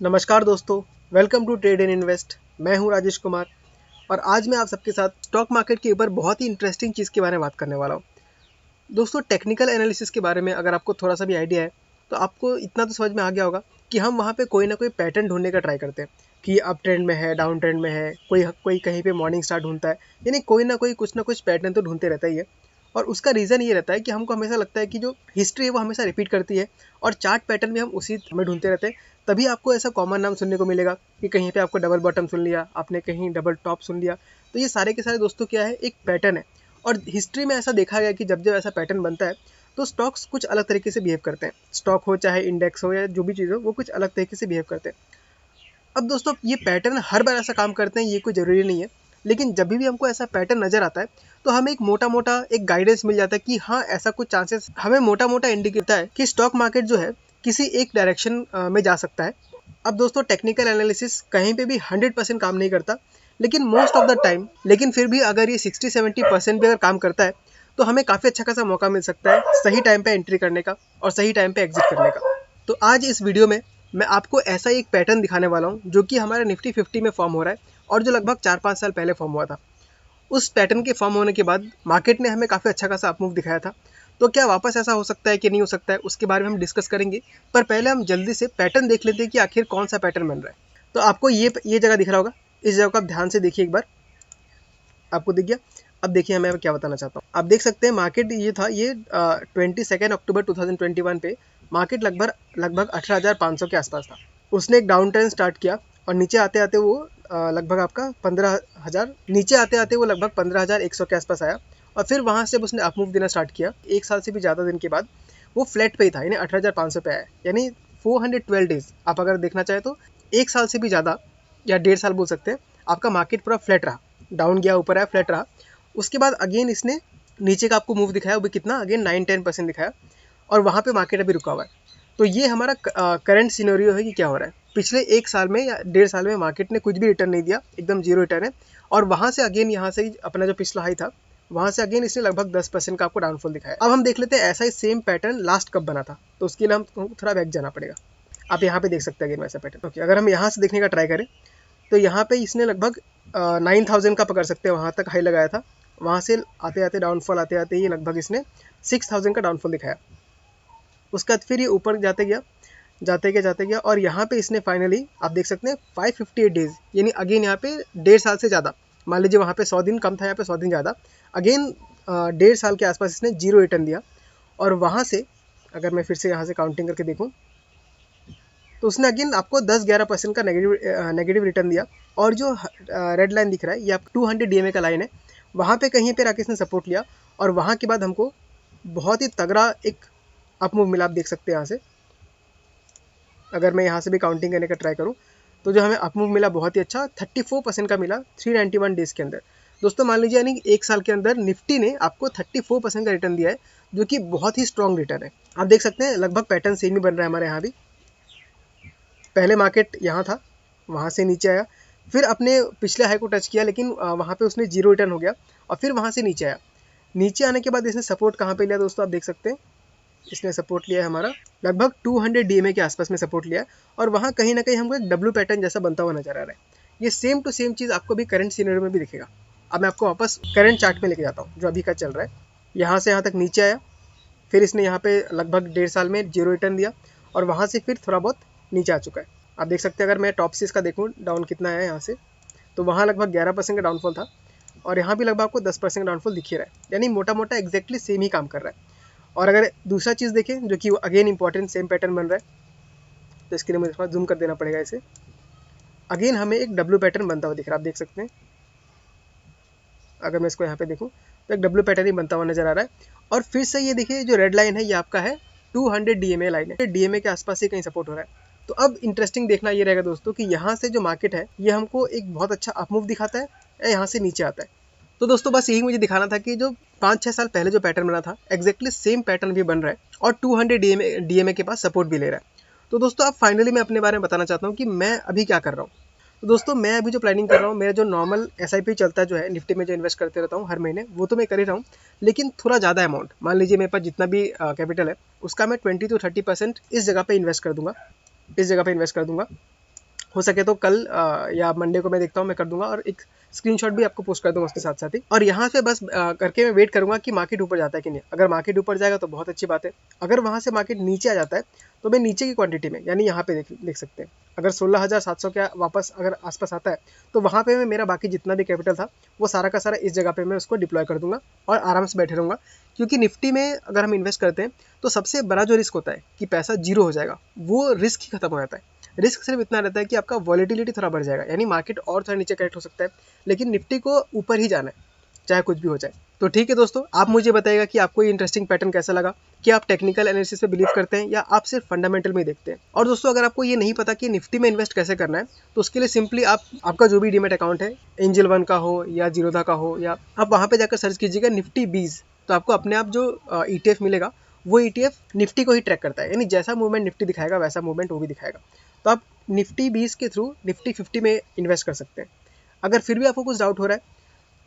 नमस्कार दोस्तों, welcome to trade and invest. मैं हूं राजेश कुमार और आज मैं आप सबके साथ स्टॉक मार्केट के ऊपर बहुत ही इंटरेस्टिंग चीज़ के बारे में बात करने वाला हूं। दोस्तों, टेक्निकल एनालिसिस के बारे में अगर आपको थोड़ा सा भी आइडिया है तो आपको इतना तो समझ में आ गया होगा कि हम वहां पे कोई ना कोई पैटर्न ढूंढने का ट्राई करते हैं कि अप ट्रेंड में है, डाउन ट्रेंड में है, कोई कोई कहीं पे मॉर्निंग स्टार ढूंढता है। यानी कोई ना कुछ पैटर्न तो ढूंढते रहता ही है। और उसका रीज़न ये रहता है कि हमको हमेशा लगता है कि जो हिस्ट्री है वो हमेशा रिपीट करती है और चार्ट पैटर्न भी हम उसी में ढूंढते रहते हैं। तभी आपको ऐसा कॉमन नाम सुनने को मिलेगा कि कहीं पे आपको डबल बॉटम सुन लिया, आपने कहीं डबल टॉप सुन लिया। तो ये सारे के सारे दोस्तों क्या है, एक पैटर्न है। और हिस्ट्री में ऐसा देखा गया कि जब जब ऐसा पैटर्न बनता है तो स्टॉक्स कुछ अलग तरीके से बिहेव करते हैं। स्टॉक हो चाहे इंडेक्स हो या जो भी चीज़ हो, वो कुछ अलग तरीके से बिहेव करते हैं। अब दोस्तों, ये पैटर्न हर बार ऐसा काम करते हैं ये कोई ज़रूरी नहीं है, लेकिन जब भी हमको ऐसा पैटर्न नज़र आता है तो हमें एक मोटा मोटा एक गाइडेंस मिल जाता है कि हाँ, ऐसा कुछ चांसेस हमें मोटा मोटा इंडिकेट है कि स्टॉक मार्केट जो है किसी एक डायरेक्शन में जा सकता है। अब दोस्तों, टेक्निकल एनालिसिस कहीं पे भी 100% काम नहीं करता, लेकिन मोस्ट ऑफ द टाइम, लेकिन फिर भी अगर ये 60-70% भी अगर काम करता है तो हमें काफ़ी अच्छा खासा मौका मिल सकता है सही टाइम पे एंट्री करने का और सही टाइम पे एग्जिट करने का। तो आज इस वीडियो में मैं आपको ऐसा एक पैटर्न दिखाने वाला हूँ जो कि हमारे निफ्टी 50 में फॉर्म हो रहा है और जो लगभग 4-5 साल पहले फॉर्म हुआ था। उस पैटर्न के फॉर्म होने के बाद मार्केट ने हमें काफ़ी अच्छा खासा अपमूव दिखाया था। तो क्या वापस ऐसा हो सकता है कि नहीं हो सकता है, उसके बारे में हम डिस्कस करेंगे। पर पहले हम जल्दी से पैटर्न देख लेते हैं कि आखिर कौन सा पैटर्न बन रहा है। तो आपको ये जगह दिख रहा होगा, इस जगह को आप ध्यान से देखिए एक बार। आपको दिख गया? अब देखिए मैं क्या बताना चाहता हूँ। आप देख सकते हैं मार्केट ये था, ये 22 अक्टूबर 2021 पे मार्केट लगभग लगभग 18,500 के आसपास था। उसने एक डाउन ट्रेंड स्टार्ट किया और नीचे आते आते वो लगभग आपका 15,000, नीचे आते आते वो लगभग 15,100 के आसपास आया। और फिर वहाँ से उसने अपमूव देना स्टार्ट किया। एक साल से भी ज़्यादा दिन के बाद वो फ्लैट पे ही था, यानी 18,500 पे आया, यानी 412 डेज आप अगर देखना चाहें तो एक साल से भी ज़्यादा या 1.5 साल बोल सकते हैं, आपका मार्केट पूरा फ्लैट रहा। डाउन गया, ऊपर आया, फ्लैट रहा। उसके बाद अगेन इसने नीचे का आपको मूव दिखाया, वो भी कितना, अगेन 9-10% दिखाया और वहाँ पे मार्केट अभी रुका हुआ है। तो ये हमारा करंट सिनेरियो है कि क्या हो रहा है। पिछले एक साल में या 1.5 साल में मार्केट ने कुछ भी रिटर्न नहीं दिया, एकदम जीरो रिटर्न है। और वहाँ से अगेन यहाँ से अपना जो पिछला हाई था वहाँ से अगेन इसने लगभग 10% का आपको डाउनफॉल दिखाया। अब हम देख लेते हैं ऐसा ही सेम पैटर्न लास्ट कब बना था, तो उसके लिए हम थोड़ा बैक जाना पड़ेगा। आप यहाँ पे देख सकते हैं अगेन वैसा पैटर्न। ओके, अगर हम यहाँ से देखने का ट्राई करें तो यहाँ पे इसने लगभग 9,000 का पकड़ सकते हैं, वहाँ तक हाई लगाया था। वहाँ से आते आते डाउनफॉल आते आते ही लगभग इसने 6,000 का डाउनफॉल दिखाया। उसके बाद फिर ये ऊपर जाते गया और यहाँ पे इसने फाइनली आप देख सकते हैं 558 डेज, यानी अगेन यहाँ पे 1.5 साल से ज़्यादा, मान लीजिए वहाँ पे 100 दिन कम था, यहाँ पे 100 दिन ज़्यादा, अगेन 1.5 साल के आसपास इसने जीरो रिटर्न दिया। और वहाँ से अगर मैं फिर से यहाँ से काउंटिंग करके देखूँ तो उसने अगेन आपको 10-11% का नेगेटिव रिटर्न दिया। और जो रेड लाइन दिख रहा है ये आप 200 DMA का लाइन है, वहाँ पे कहीं पे राकेश ने सपोर्ट लिया और वहाँ के बाद हमको बहुत ही तगड़ा एक अपमूव मिला। आप देख सकते हैं यहाँ से, अगर मैं यहाँ से भी काउंटिंग करने का ट्राई करूँ तो जो हमें अपमूव मिला बहुत ही अच्छा 34% का मिला 391 डेज के अंदर। दोस्तों मान लीजिए यानी एक साल के अंदर निफ्टी ने आपको 34% का रिटर्न दिया है, जो कि बहुत ही स्ट्रॉन्ग रिटर्न है। आप देख सकते हैं लगभग पैटर्न सेम ही बन रहा है हमारे यहाँ भी। पहले मार्केट यहाँ था, वहाँ से नीचे आया, फिर अपने पिछले हाई को टच किया, लेकिन वहाँ पे उसने जीरो रिटर्न हो गया और फिर वहाँ से नीचे आया। नीचे आने के बाद इसने सपोर्ट कहाँ पे लिया दोस्तों, आप देख सकते हैं इसने सपोर्ट लिया है हमारा लगभग 200 DMA के आसपास में सपोर्ट लिया है। और वहाँ कहीं ना कहीं हमको एक डब्ल्यू पैटर्न जैसा बनता हुआ नजर आ रहा है। ये सेम टू सेम चीज़ आपको भी करंट सीनरी में भी दिखेगा। अब मैं आपको वापस करंट चार्ट में लेके जाता हूँ जो अभी का चल रहा है। यहाँ से यहाँ तक नीचे आया, फिर इसने यहाँ पे लगभग 1.5 साल में जीरो रिटर्न दिया और वहाँ से फिर थोड़ा बहुत नीचे आ चुका है। आप देख सकते हैं, अगर मैं टॉप से इसका देखूँ डाउन कितना है यहाँ से, तो वहाँ लगभग 11% का डाउनफॉल था और यहाँ भी लगभग आपको 10% का डाउनफॉल दिख ही रहा है, यानी मोटा मोटा एक्जैक्टली सेम ही काम कर रहा है। और अगर दूसरा चीज़ देखें जो कि अगेन इंपॉर्टेंट सेम पैटर्न बन रहा है, तो इसके लिए मुझे थोड़ा जूम कर देना पड़ेगा इसे। अगेन हमें एक डब्ल्यू पैटर्न बनता हुआ दिख रहा है, आप देख सकते हैं। अगर मैं इसको यहाँ पे देखूँ तो एक डब्ल्यू पैटर्न ही बनता हुआ नजर आ रहा है। और फिर से ये देखिए जो रेड लाइन है ये आपका है 200 DMA लाइन है, DMA के आसपास ही कहीं सपोर्ट हो रहा है। तो अब इंटरेस्टिंग देखना ये रहेगा दोस्तों कि यहाँ से जो मार्केट है ये हमको एक बहुत अच्छा अपमूव दिखाता है या यहाँ से नीचे आता है। तो दोस्तों बस यही मुझे दिखाना था कि जो 5-6 साल पहले जो पैटर्न बना था एक्जैक्टली सेम पैटर्न भी बन रहा है और 200 DMA के पास सपोर्ट भी ले रहा है। तो दोस्तों अब फाइनली मैं अपने बारे में बताना चाहता हूँ कि मैं अभी क्या कर रहा हूँ। तो दोस्तों मैं अभी जो प्लानिंग कर रहा हूँ, मेरा जो नॉर्मल SIP चलता है जो है निफ्टी में, जो इन्वेस्ट करते रहता हूँ हर महीने, वो तो मैं कर ही रहा हूँ, लेकिन थोड़ा ज़्यादा अमाउंट, मान लीजिए मेरे पास जितना भी कैपिटल है उसका मैं 20-30% इस जगह पे इन्वेस्ट कर दूंगा, हो सके तो कल या मंडे को मैं देखता हूँ, मैं कर दूंगा और एक स्क्रीनशॉट भी आपको पोस्ट कर दूंगा उसके साथ साथ ही। और यहाँ से बस करके मैं वेट करूंगा कि मार्केट ऊपर जाता है कि नहीं। अगर मार्केट ऊपर जाएगा तो बहुत अच्छी बात है। अगर वहाँ से मार्केट नीचे आ जाता है तो मैं नीचे की क्वांटिटी में, यानी यहाँ पे देख सकते हैं, अगर 16,700 के वापस अगर आसपास आता है तो वहाँ पे मैं मेरा बाकी जितना भी कैपिटल था वो सारा का सारा इस जगह पे मैं उसको डिप्लॉय कर दूंगा और आराम से बैठे रहूँगा। क्योंकि निफ्टी में अगर हम इन्वेस्ट करते हैं तो सबसे बड़ा जो रिस्क होता है कि पैसा जीरो हो जाएगा, वो रिस्क ही खत्म हो जाता है। रिस्क सिर्फ इतना रहता है कि आपका वॉलेटिलिटी थोड़ा बढ़ जाएगा, यानी मार्केट और थोड़ा नीचे करेक्ट हो सकता है, लेकिन निफ्टी को ऊपर ही जाना है चाहे कुछ भी हो जाए। तो ठीक है दोस्तों, आप मुझे बताइएगा कि आपको ये इंटरेस्टिंग पैटर्न कैसा लगा, कि आप टेक्निकल एनालिसिस पे बिलीव करते हैं या आप सिर्फ फंडामेंटल में देखते हैं। और दोस्तों अगर आपको ये नहीं पता कि निफ्टी में इन्वेस्ट कैसे करना है तो उसके लिए सिंपली आपका जो भी डीमेट अकाउंट है, एंजल वन का हो या जीरोधा का हो, या आप वहाँ पे जाकर सर्च कीजिएगा निफ्टी बीज, तो आपको अपने आप जो ETF मिलेगा वो ETF निफ्टी को ही ट्रैक करता है, यानी जैसा मूवमेंट निफ्टी दिखाएगा वैसा मूवमेंट वो भी दिखाएगा। तो आप निफ्टी 20 के थ्रू निफ्टी 50 में इन्वेस्ट कर सकते हैं। अगर फिर भी आपको कुछ डाउट हो रहा है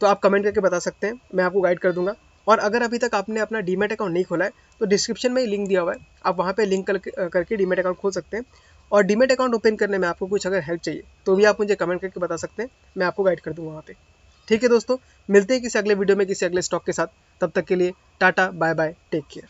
तो आप कमेंट करके बता सकते हैं, मैं आपको गाइड कर दूंगा। और अगर अभी तक आपने अपना डीमेट अकाउंट नहीं खोला है तो डिस्क्रिप्शन में लिंक दिया हुआ है, आप वहाँ पे लिंक करके डीमेट अकाउंट खोल सकते हैं। और डीमेट अकाउंट ओपन करने में आपको कुछ अगर हेल्प चाहिए तो भी आप मुझे कमेंट करके बता सकते हैं, मैं आपको गाइड कर दूंगा वहाँ पे। ठीक है दोस्तों, मिलते हैं किसी अगले वीडियो में किसी अगले स्टॉक के साथ। तब तक के लिए tata bye bye, take care.